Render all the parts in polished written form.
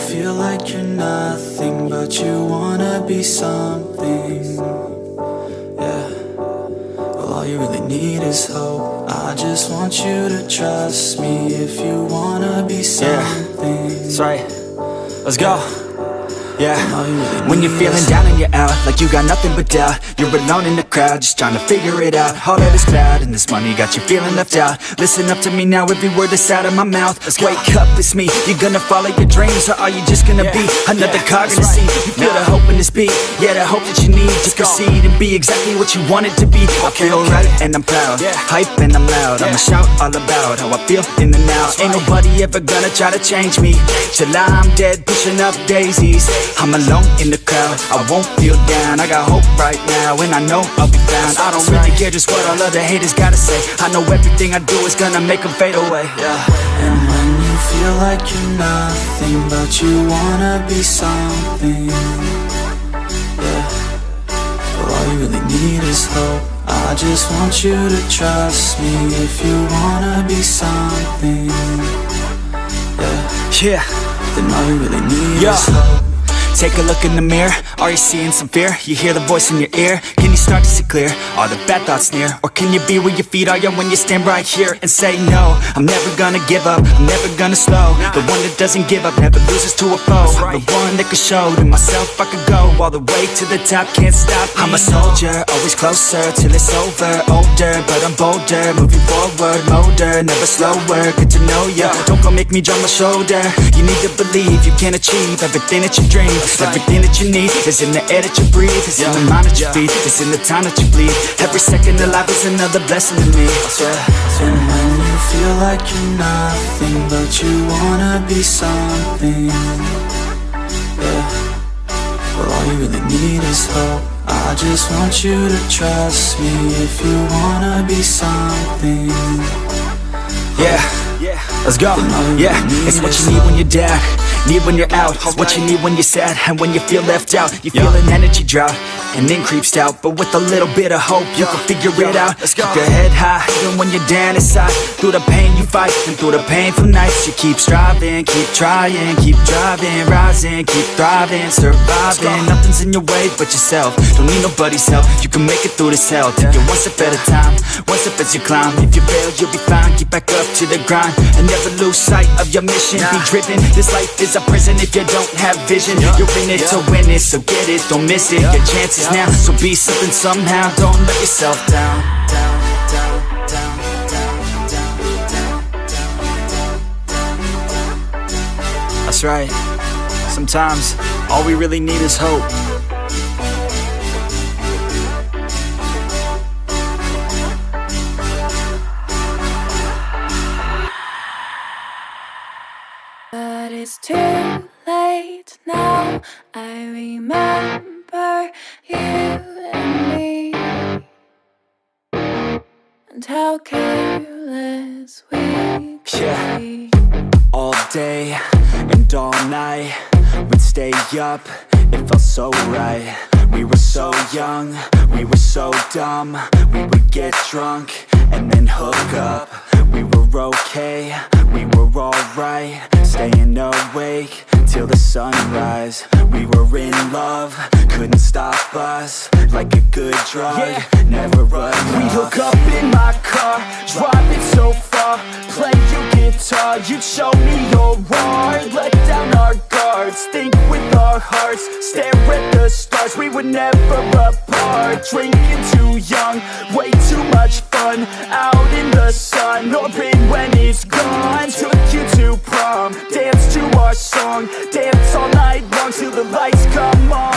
feel like you're nothing, but you wanna be something. Yeah. Well, all you really need is hope. I just want you to trust me if you wanna be something. Yeah, that's right. Let's go. Yeah, when you're feeling down and you're out, like you got nothing but doubt, you're alone in the crowd, just trying to figure it out. All that is bad, and this money got you feeling left out. Listen up to me now, every word that's out of my mouth. Wake up, it's me. You gonna follow your dreams, or are you just gonna be another cog in the scene? You feel the hope in this beat, yeah, the hope that you need to proceed and be exactly what you want it to be. I feel right and I'm proud, hype and I'm loud. I'ma shout all about how I feel in the now. Ain't nobody ever gonna try to change me till I'm dead, pushing up daisies. I'm alone in the crowd, I won't feel down. I got hope right now, and I know I'll be found. I don't really care just what all other haters gotta say. I know everything I do is gonna make them fade away. And when you feel like you're nothing, but you wanna be something. Yeah. Well, all you really need is hope. I just want you to trust me if you wanna be something. Yeah. Then all you really need is hope. Take a look in the mirror, are you seeing some fear? You hear the voice in your ear, can you start to see clear? Are the bad thoughts near? Or can you be where your feet are, yeah, when you stand right here and say no? I'm never gonna give up, I'm never gonna slow. The one that doesn't give up, never loses to a foe. The one that could show to myself I could go all the way to the top, can't stop me. I'm a soldier, always closer till it's over. Older, but I'm bolder, moving forward, motor, never slower. Good to know ya, don't go make me drop my shoulder. You need to believe you can achieve everything that you dream. Everything that you need is in the air that you breathe. It's in the mind that you feed, it's in the time that you bleed. Every second of life is another blessing to me. And when you feel like you're nothing, but you wanna be something. Yeah. Well, all you really need is hope. I just want you to trust me if you wanna be something. Yeah, let's go. Yeah, it's what you need when you're down, need when you're out. It's what you need when you're sad and when you feel left out. You feel an energy drought and then creeps out, but with a little bit of hope you can figure it out. Keep your head high even when you're down inside. Through the pain you fight and through the painful nights you keep striving, keep trying, keep driving, rising, keep thriving, surviving. Nothing's in your way but yourself. Don't need nobody's help. You can make it through this hell. Take it one step at a time, one step as you climb. If you fail you'll be fine. Get back up to the grind and never lose sight of your mission. Be driven. This life is a prison if you don't have vision. You're in it to win it, so get it, don't miss it. Your chances now, so be something somehow. Don't let yourself down. That's right. Sometimes all we really need is hope. But it's too late now. I remember you and me, and how careless we could be. All day and all night we'd stay up, it felt so right. We were so young, we were so dumb. We would get drunk and then hook up. We were okay, we were alright, staying awake till the sunrise. We were in love, couldn't stop us, like a good drug, never run. We'd hook up in my car, driving so far, play your guitar, you'd show me your art. Let down our guards, think with our hearts, stare at the stars. We were never apart, drinking too young, way too much fun, out in the sun, or in when it's gone. Took you to prom, dance to our song, dance all night long till the lights come on.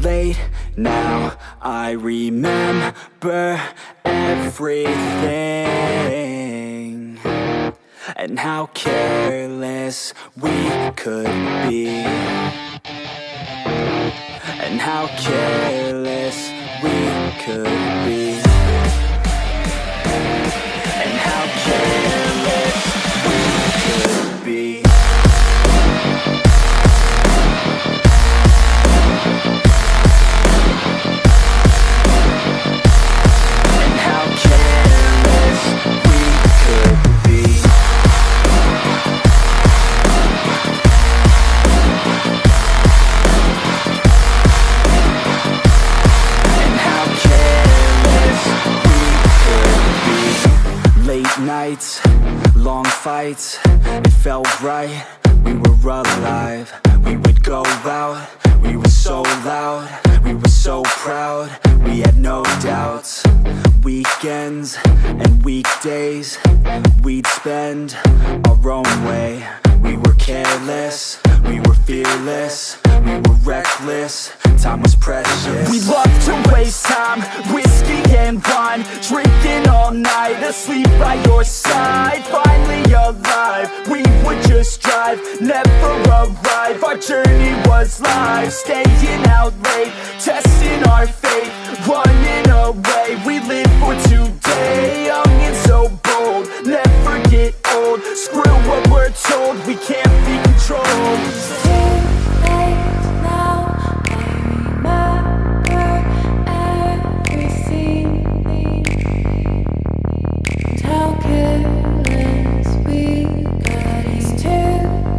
Late now, I remember everything, and how careless we could be. and how careless we could be, and how careless we could be. And how careless we could be. Late nights, long fights, it felt right, we were alive. We would go out, we were so loud, we were so proud, we had no doubts. Weekends and weekdays, we'd spend our own way. We were careless, we were fearless, we were reckless, time was precious. We loved to waste time, whiskey and wine, drinking all night, asleep by your side. Finally alive, we would just drive, never arrive. Our journey was life, staying out late, testing our fate, running away. We live for today, young and so bold, never get old. Screw what we're told, we can't be controlled. Too late now, I remember everything. And how careless we got. It's too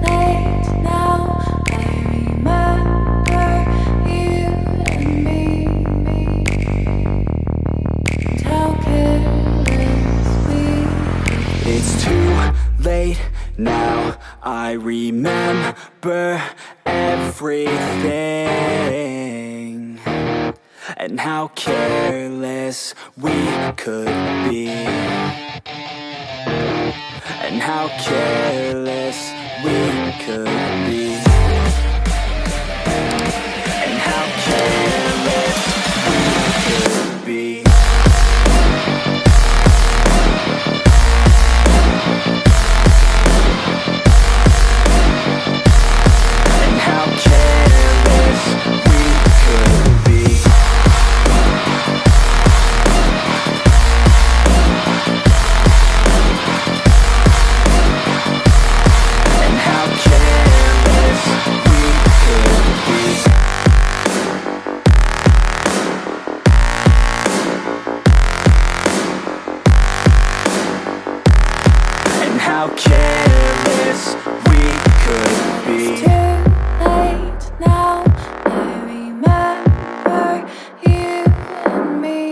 late now, I remember you and me. And how careless we. It's too late now, I remember everything, and how careless we could be, and how careless we could be, and how careless we could be. How careless we could be. It's too late now, I remember you and me.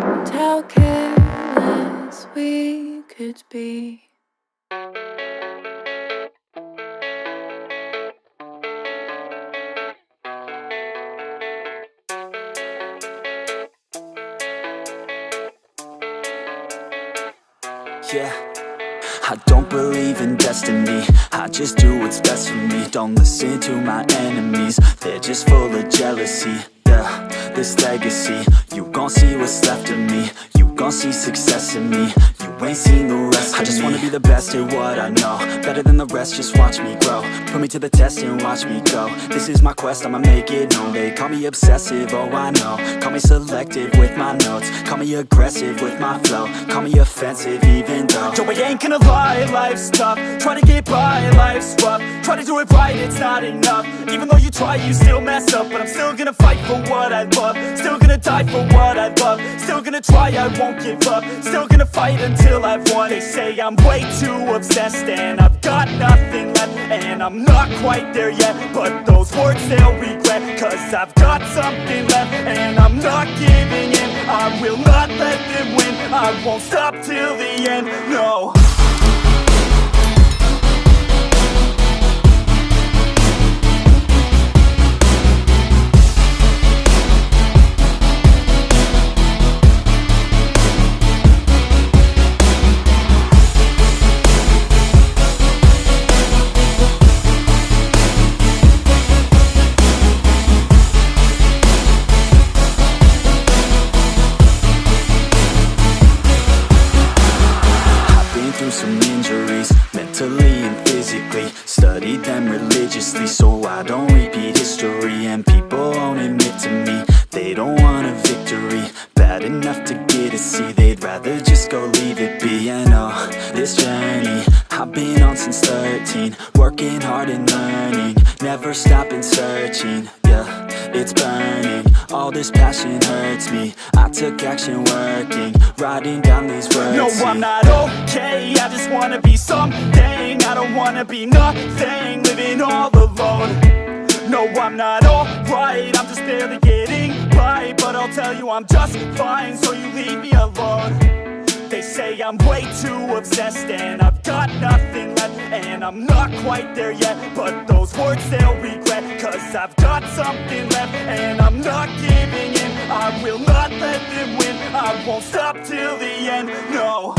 And how careless we could be. Yeah, I don't believe in destiny, I just do what's best for me. Don't listen to my enemies, they're just full of jealousy. Yeah, this legacy, you gon' see what's left of me. You gon' see success in me, you ain't seen the rest of me. I just wanna be the best at what I know, better than the rest, just watch me grow. Put me to the test and watch me go. This is my quest, I'ma make it known. They call me obsessive, oh I know. Call me selective with my notes, call me aggressive with my flow, call me offensive even though. Yo, I ain't gonna lie, life's tough. Try to get by, life's rough. Try to do it right, it's not enough. Even though you try, you still mess up. But I'm still gonna fight for what I love, still gonna die for what I love, still gonna try, I won't give up, still gonna fight until I've won. They say I'm way too obsessed and I've got nothing left, and I'm not quite there yet, but those words they'll regret, cause I've got something left and I'm not giving in. I will not let them win, I won't stop till the end, no. memories, mentally and physically. Studied them religiously so I don't repeat history. And people won't admit to me they don't want a victory bad enough to get a C. They'd rather just go leave it be. And oh, this journey I've been on since 13, working hard and learning, never stopping searching. Yeah, it's burning, all this passion hurts me. I took action working, writing down these words. No, I'm not okay, I just wanna be something. I don't wanna be nothing, living all alone. No, I'm not alright, I'm just barely getting by. But I'll tell you I'm just fine, so you leave me alone. They say I'm way too obsessed and I've got nothing left, and I'm not quite there yet, but those words they'll regret, cause I've got something left and I'm not giving in. I will not let them win, I won't stop till the end, no.